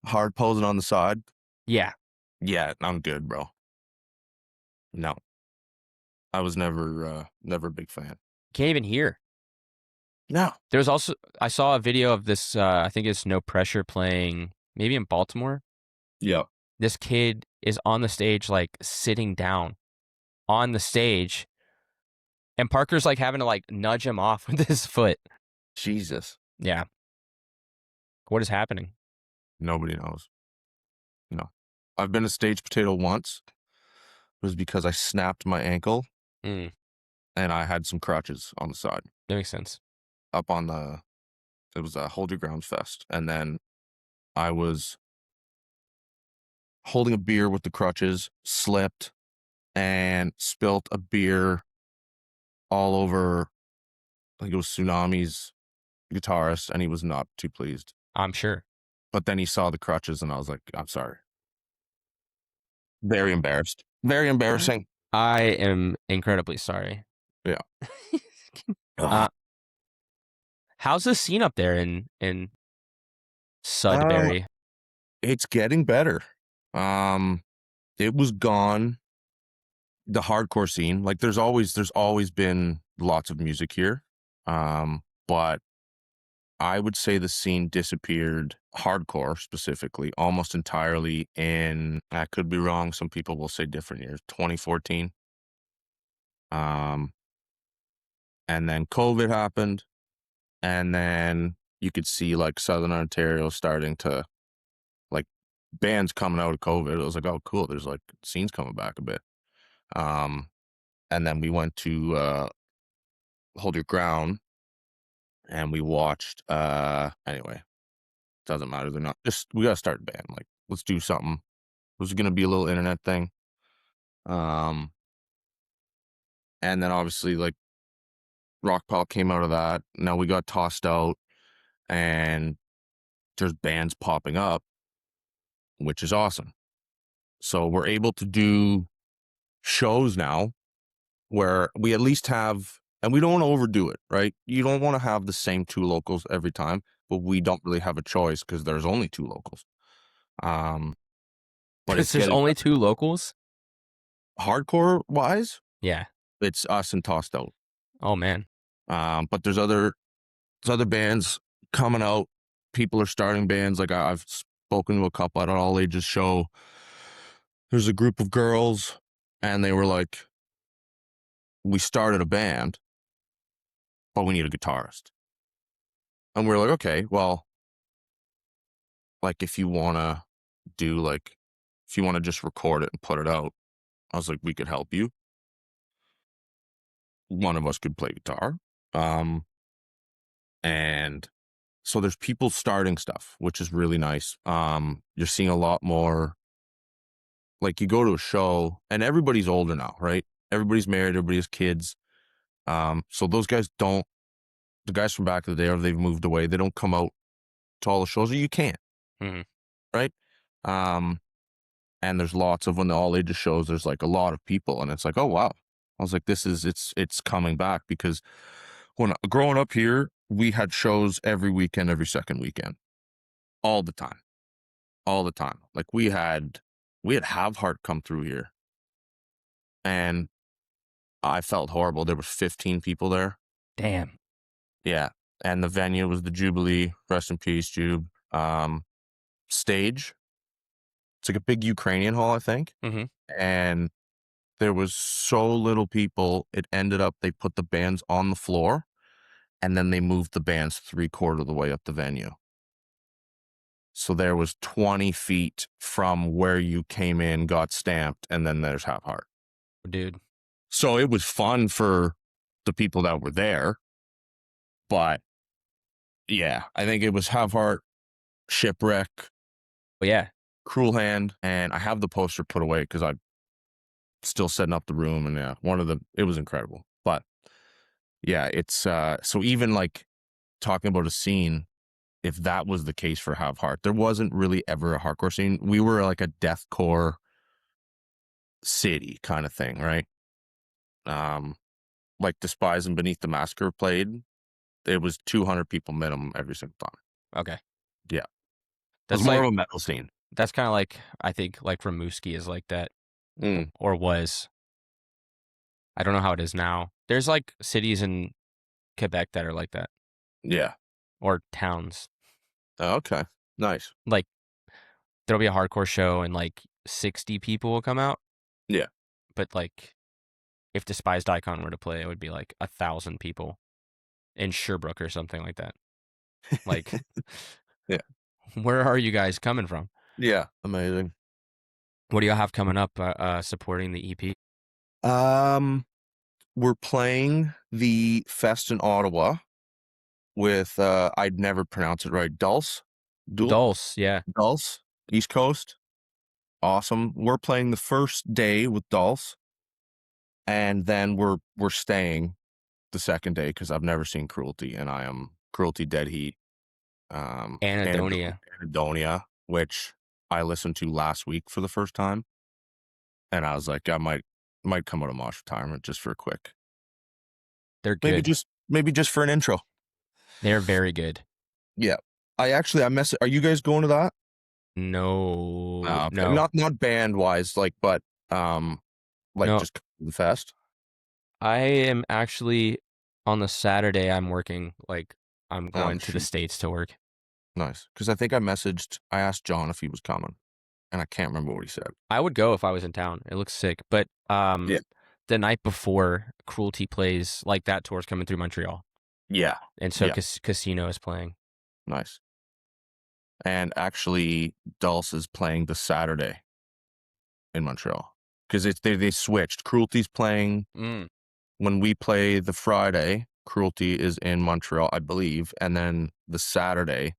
hard posing on the side? Yeah. Yeah, I'm good, bro. No, I was never a big fan. Can't even hear. No. There's also, I saw a video of this, I think it's No Pressure playing maybe in Baltimore. Yeah. This kid is on the stage, like sitting down on the stage, and Parker's like having to like nudge him off with his foot. Jesus. Yeah. What is happening? Nobody knows. No. I've been a stage potato once. It was because I snapped my ankle Mm, and I had some crutches on the side that makes sense. up on it was a Hold Your Ground Fest. And then I was holding a beer with the crutches, slipped, and spilt a beer all over, I think it was Tsunami's guitarist, and he was not too pleased. I'm sure. But then he saw the crutches, and I was like, I'm sorry. Very embarrassed. Very embarrassing. I am incredibly sorry. Yeah. Uh, Ugh. how's the scene up there in Um, Sudbury? it's getting better. Um, it was gone. The hardcore scene, like there's always been lots of music here. But I would say the scene disappeared, hardcore specifically, almost entirely in, I could be wrong, some people will say different years, 2014. Um, and then COVID happened, and then you could see like Southern Ontario starting to, like, bands coming out of COVID. It was like, oh cool, there's like scenes coming back a bit. Um, and then we went to Hold Your Ground, and we watched anyway, doesn't matter, they're not, just we gotta start a band, like let's do something. It was gonna be a little internet thing. Um, and then obviously like Rockpyle came out of that. Now we got tossed out, and there's bands popping up, which is awesome. So we're able to do shows now where we at least have, and we don't want to overdo it, right? You don't want to have the same two locals every time, but we don't really have a choice because there's only two locals. Um, but it's There's getting only two locals? hardcore wise, Yeah. it's us and tossed out. Oh man. But there's other bands coming out. People are starting bands. Like I've spoken to a couple at an all ages show. There's a group of girls, and they were like, "We started a band, but we need a guitarist." And we're like, "Okay, well, like if you wanna do like, if you want to just record it and put it out," I was like, "We could help you. One of us could play guitar." Um, and so there's people starting stuff, which is really nice. You're seeing a lot more, like you go to a show and everybody's older now, right? Everybody's married, everybody has kids. So those guys don't, the guys from back in the day, or they've moved away, they don't come out to all the shows, or you can't, Hmm. right? Um, and there's lots of, when the all ages shows, there's like a lot of people, and it's like, oh wow. I was like, it's coming back, because when growing up here, we had shows every weekend, every second weekend, all the time, all the time. Like we had Have Heart come through here, and I felt horrible. There was 15 people there. Damn. Yeah. And the venue was the Jubilee, rest in peace, Jube. Stage. It's like a big Ukrainian hall, I think. Hmm. And there was so little people, it ended up they put the bands on the floor, and then they moved the bands 3/4 of the way up the venue. So there was 20 feet from where you came in, got stamped, and then there's Have Heart. Dude. So it was fun for the people that were there. But yeah, I think it was Have Heart, Shipwreck, But yeah. Cruel Hand, and I have the poster put away because I'm still setting up the room, and yeah, it was incredible. But yeah, it's so even like talking about a scene, if that was the case for Have Heart, there wasn't really ever a hardcore scene. We were like a deathcore city kind of thing, right? Um, like Despise and Beneath the Massacre played, it was 200 people minimum every single time. Okay. Yeah, it was That's more like of a metal scene. that's kind of like, I think like Rimouski is like that, Mm, or was. I don't know how it is now. There's like cities in Quebec that are like that, yeah. or towns. Oh, okay. Nice. Like there'll be a hardcore show and like 60 people will come out, Yeah. but like if Despised Icon were to play, it would be like 1,000 people in Sherbrooke or something like that. Like Yeah. Where are you guys coming from? Yeah. Amazing. What do y'all have coming up supporting the EP? Um, we're playing the Fest in Ottawa with I'd never pronounce it right. Dulce, yeah. Dulce, East Coast. Awesome. We're playing the first day with Dulce, and then we're staying the second day because I've never seen Cruelty, and I am Cruelty Dead Heat. Anadonia. Anadonia, which I listened to last week for the first time, and I was like, I might come out of Mosh retirement just for a quick, They're good. maybe just for an intro. They're very good. Yeah, I mess. Are you guys going to that? No, Okay. no, Not band wise, but like no. just the fest. I am actually on the Saturday. I'm working. Like I'm Oh going to the shoot, States to work. nice. Because I asked John if he was coming, and I can't remember what he said. I would go if I was in town. It looks sick. But Yeah, the night before Cruelty plays, like that tour's coming through Montreal, yeah, and so yeah, Casino is playing. nice. And actually, Dulce is playing the Saturday in Montreal because they switched. Cruelty's playing Mm. when we play the Friday. Cruelty is in Montreal, I believe, and then the Saturday,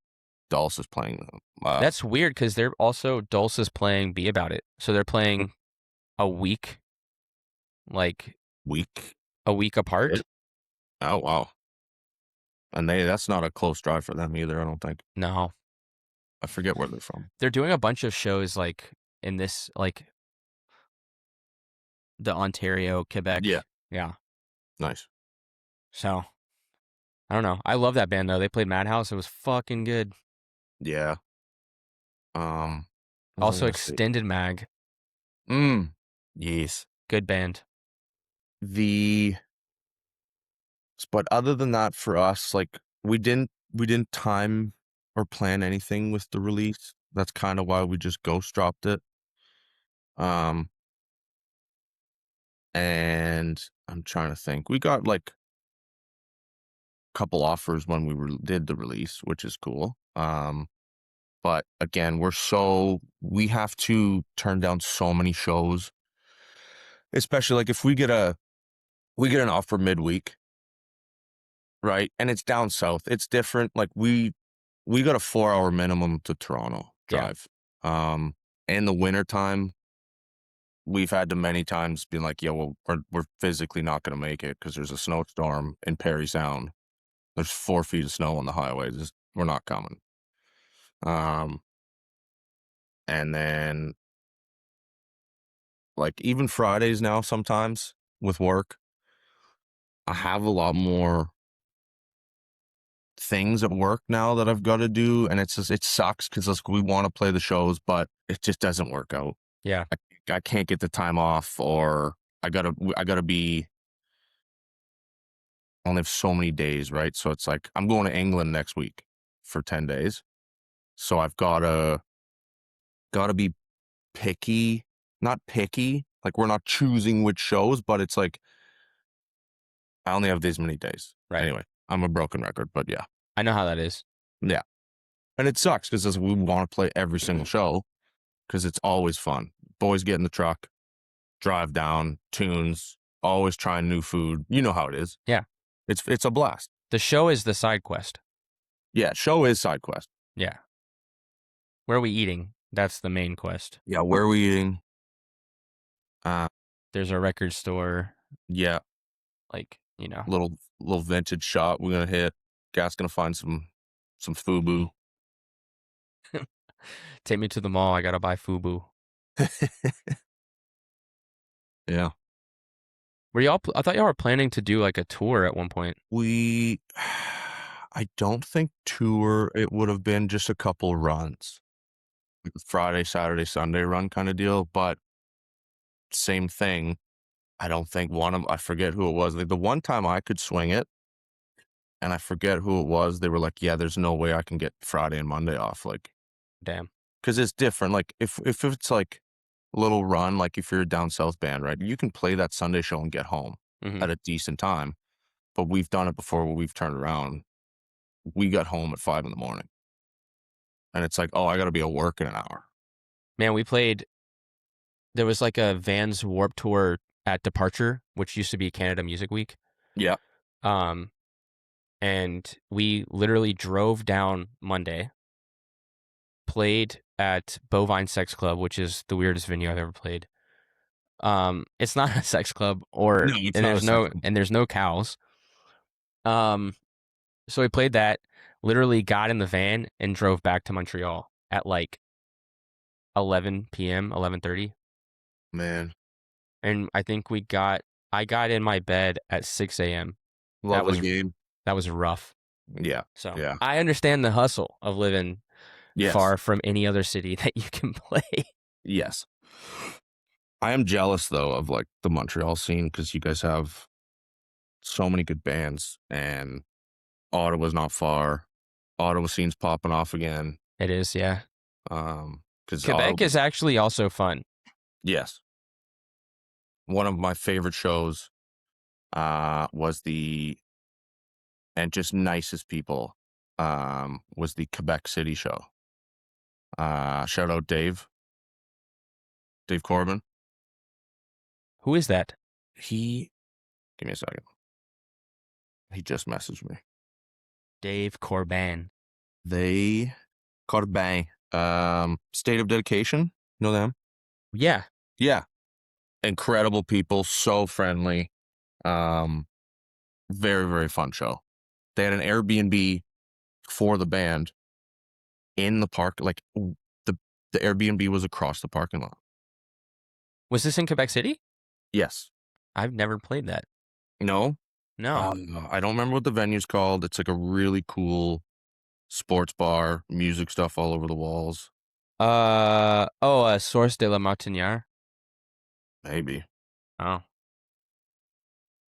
Dulce is playing. That's weird because they're also Dulce is playing Be About It, so they're playing a week, like week. a week apart. Oh wow! And that's not a close drive for them either. I don't think. No, I forget where they're from. they're doing a bunch of shows like in this, like the Ontario, Yeah, Quebec. Yeah. nice. So I don't know. I love that band though. They played Madhouse. It was fucking good. Yeah. What was I Also gonna say? Extended Mag. Yes. Good band. The But other than that, for us, like we didn't time or plan anything with the release. That's kind of why we just ghost dropped it. Um, and I'm trying to think. We got like a couple offers when did the release, which is cool. But again, we have to turn down so many shows, especially like if we get an offer midweek, right? And it's down south. It's different. Like we got a 4 hour minimum to Toronto Yeah. drive. In the wintertime, we've had to many times been like, yeah, well, we're physically not going to make it because there's a snowstorm in Perry Sound. There's 4 feet of snow on the highway. We're not coming. Um, and then like even Fridays now, sometimes with work, I have a lot more things at work now that I've got to do, and it sucks because we want to play the shows, but it just doesn't work out. Yeah. I can't get the time off, or I gotta be. I only have so many days, right? So it's like I'm going to England next week for 10 days, so I've gotta be picky, not picky. Like we're not choosing which shows, but it's like I only have these many days. Right. Anyway, I'm a broken record, but yeah, I know how that is. yeah, and it sucks because we want to play every single show because it's always fun. Boys get in the truck, drive down, tunes, always trying new food. You know how it is. Yeah. It's a blast. The show is the side quest. Yeah, show is side quest. Yeah. Where are we eating? That's the main quest. Yeah, where are we eating? There's a record store, Yeah, like, little vintage shop we're gonna hit. Gat's gonna find some FUBU. take me to the mall. I gotta buy FUBU. Yeah, I thought y'all were planning to do like a tour at one point. I don't think tour. It would have been just a couple runs, Friday, Saturday, Sunday run kind of deal. But same thing. I don't think I forget who it was. Like the one time I could swing it, and I forget who it was. They were like, "Yeah, there's no way I can get Friday and Monday off." Like, Damn. because it's different. Like if it's like a little run, like if you're a down south band, right, you can play that Sunday show and get home Mm-hmm. at a decent time. But we've done it before where we've turned around. We got home at 5 in the morning. and it's like, oh, I got to be at work in an hour. Man, we played. There was like a Vans Warp Tour at Departure, which used to be Canada Music Week. Yeah. Um, and we literally drove down Monday, played at Bovine Sex Club, which is the weirdest venue I've ever played. It's not a sex club, No, it's not a second. and there's no cows. Um, so we played that. Literally got in the van and drove back to Montreal at like 11 p.m., 11:30. Man, And I think I got in my bed at 6 a.m. That lovely was game. that was rough. Yeah. So Yeah. I understand the hustle of living Yes. far from any other city that you can play. Yes. I am jealous though of like the Montreal scene because you guys have so many good bands, and Ottawa's not far. Ottawa scene's popping off again. It is, yeah. Because Quebec Ottawa, is actually also fun. yes, one of my favorite shows was the and just nicest people was the Quebec City show. Shout out Dave Corbin. Who is that? He give me a second. He just messaged me. Dave Corbin. They Corbin. State of Dedication. Know them? Yeah. Yeah. Incredible people, so friendly. Very, very fun show. They had an Airbnb for the band in the park. Like the Airbnb was across the parking lot. Was this in Quebec City? Yes. I've never played that. No. No. I don't remember what the venue's called. It's like a really cool sports bar, music stuff all over the walls. Source de la Martinière. Maybe. Oh.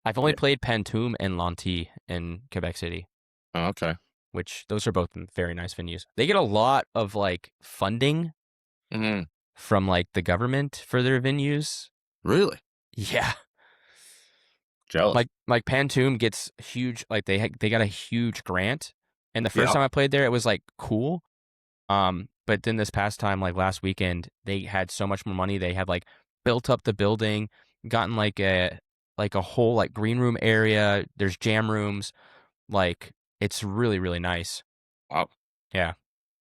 I've only Yeah. played Pantoum and Lanty in Quebec City, Oh, okay. which those are both very nice venues. They get a lot of like funding Mm-hmm. from like the government for their venues. Really? Yeah. Jealous. Like Pantoum gets huge, like they got a huge grant. And the first Yeah. time I played there, it was like cool. But then this past time, like last weekend, they had so much more money. They had like built up the building, gotten like a whole like green room area. There's jam rooms. Like it's really, really nice. Wow. Yeah.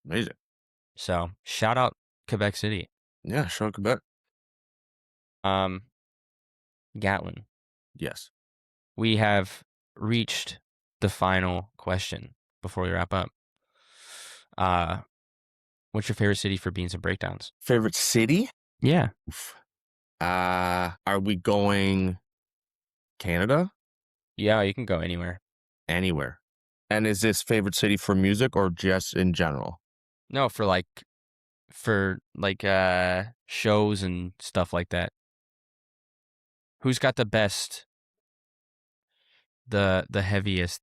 Amazing. So shout out Quebec City. Yeah, show Quebec. Gatlin. Yes. We have reached the final question before we wrap up. What's your favorite city for beans and breakdowns? Favorite city? Yeah. Are we going Canada? Yeah, you can go anywhere. Anywhere. And is this favorite city for music or just in general? No, for shows and stuff like that. Who's got the best, the heaviest,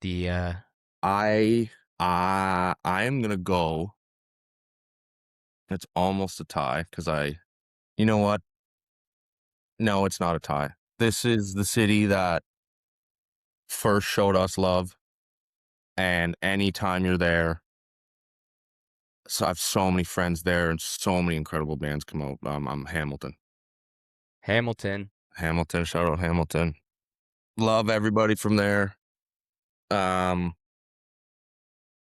I am gonna go. It's almost a tie because you know what? No, it's not a tie. This is the city that first showed us love, and anytime you're there, so I have so many friends there and so many incredible bands come out. I'm Hamilton. Hamilton. Hamilton, shout out Hamilton. Love everybody from there.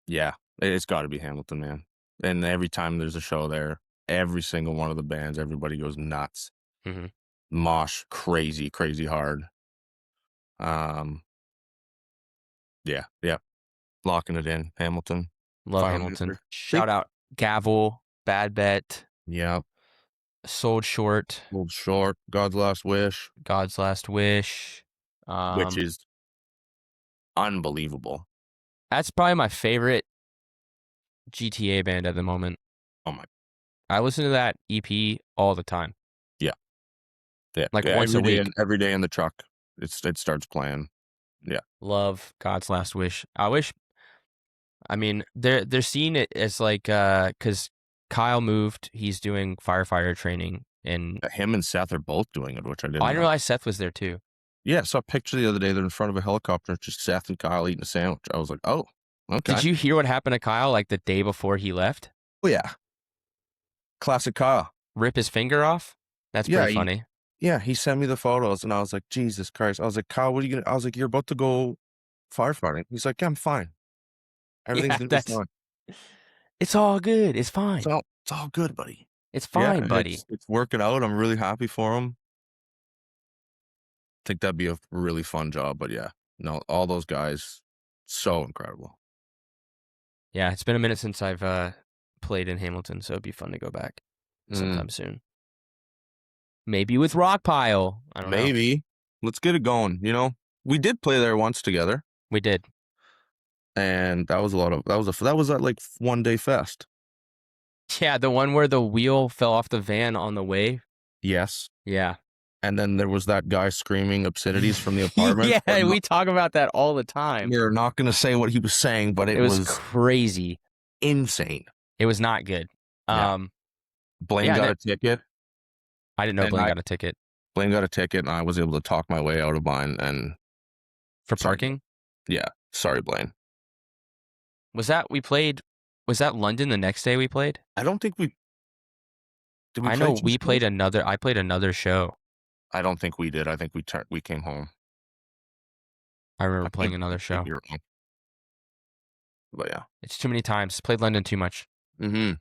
Yeah, it's got to be Hamilton, man. And every time there's a show there, every single one of the bands, everybody goes nuts. Mm-hmm. Mosh crazy, crazy hard. Yeah, locking it in. Hamilton. Love Final Hamilton. answer. Shout out Gavel, Bad Bet, Yeah, Sold Short, a little short. God's Last Wish, God's Last Wish. which is unbelievable. That's probably my favorite GTA band at the moment. Oh my. I listen to that EP all the time. Yeah, Like once a week. every day in the truck, it starts playing. Yeah, Love God's Last Wish. I mean, they're seeing it as like, because Kyle moved, he's doing firefighter training, and him and Seth are both doing it, which I didn't I didn't know. realize Seth was there too. Yeah, I saw a picture the other day. They're in front of a helicopter, just Seth and Kyle eating a sandwich. I was like, oh, okay. Did you hear what happened to Kyle like the day before he left? Oh yeah, classic Kyle. Rip his finger off? That's Yeah, pretty funny. he sent me the photos, and I was like, Jesus Christ. I was like, Kyle, what are you gonna? I was like, you're about to go firefighting. He's like, yeah, I'm fine. Everything's Yeah, gonna be that's fine. it's all good. It's It's fine. all good, buddy. It's Yeah, fine, buddy. it's working out. I'm really happy for him. Think that'd be a really fun job, but yeah, no, all those guys, so incredible. Yeah, it's been a minute since I've played in Hamilton, so it'd be fun to go back Mm, sometime soon. Maybe with Rockpyle. I don't know. maybe. Let's get it going. We did play there once together, We did. and that was that like 1 day fest. Yeah, the one where the wheel fell off the van on the way. Yes. Yeah. And then there was that guy screaming obscenities from the apartment. Yeah, we talk about that all the time. We're not going to say what he was saying, but It was crazy. insane. It was not good. Yeah. Blaine yeah, got a ticket. I didn't know And Blaine got a ticket Blaine got a ticket, and I was able to talk my way out of mine. And for sorry. parking. Yeah, sorry, Blaine. Was that London the next day we played? I don't think we did. I know we played another. I played another show. I don't think we did. I think we came home. I remember playing another show. You're wrong. But yeah, It's too many times. Played London too much. Mm-hmm.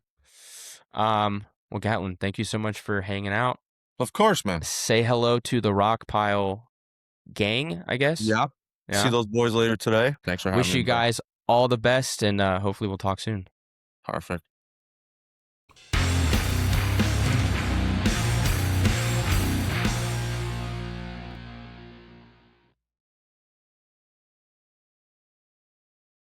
Well, Gatlin, thank you so much for hanging out. Of course, man. Say hello to the Rockpyle gang, I guess. Yeah. See those boys later today. Thanks for having me. Wish you guys all the best, and hopefully we'll talk soon. Perfect.